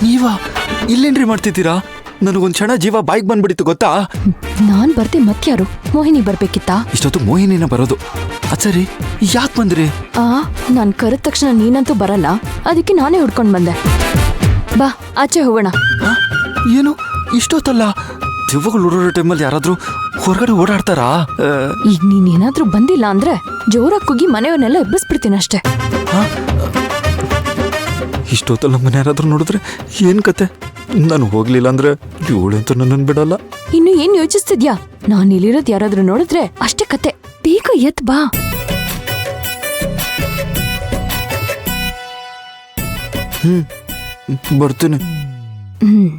ನೀವಾ ಇಲ್ಲೇನ್ರಿ ಮಾಡ್ತಿದ್ದೀರಾ? ನನಗೊಂದ್ ಕ್ಷಣ ಜೀವ ಬಾಯಿಗೆ ಬಂದ್ಬಿಡಿತು ಗೊತ್ತಾ? ನಾನ್ ಬರ್ದೆ ಮತ್ಯಾರು? ಮೋಹಿನಿ ಬರ್ಬೇಕಿತ್ತಾ? ಇಷ್ಟೊತ್ತು ಮೋಹಿನಿನ ಬರೋದು. ಸರಿ, ಯಾಕೆ ಬಂದ್ರಿ? ನಾನ್ ಕರೆದ ತಕ್ಷಣ ನೀನಂತೂ ಬರಲ್ಲ, ಅದಕ್ಕೆ ನಾನೇ ಹುಡ್ಕೊಂಡ್ ಬಂದೆ. ಬಾ ಆಚೆ ಹೋಗೋಣ. ಏನು ಇಷ್ಟೊತ್ತಲ್ಲ? ದೆವ್ವಗಳು ಓಡಾಡೋ ಟೈಮಲ್ಲಿ ಯಾರಾದ್ರೂ ಹೊರಗಡೆ ಓಡಾಡ್ತಾರಾ? ಈಗ ನೀನ್ ಏನಾದ್ರೂ ಬಂದಿಲ್ಲ ಅಂದ್ರೆ ಜೋರಾಗಿ ಕುಗ್ಗಿ ಮನೆಯವನ್ನೆಲ್ಲ ಎಬ್ಬಿಸ್ಬಿಡ್ತೀನಿ ಅಷ್ಟೇ. ಇಷ್ಟೊತ್ತಲ್ಲ ನಮ್ಮನೆ ಯಾರಾದ್ರೂ ನೋಡಿದ್ರೆ ಏನ್ ಕತೆ? ನಾನು ಹೋಗ್ಲಿಲ್ಲ ಅಂದ್ರೆ ಇವಳಂತೂ ನನ್ನನ್ನು ಬಿಡಲ್ಲ. ಇನ್ನು ಏನ್ ಯೋಚಿಸ್ತಿದ್ಯಾ? ನಾನ್ ಇಲ್ಲಿರೋದ್ ಯಾರಾದ್ರೂ ನೋಡಿದ್ರೆ ಅಷ್ಟೇ ಕತೆ. ಬೇಗ ಎತ್ ಬಾ. ಬರ್ತೀನಿ.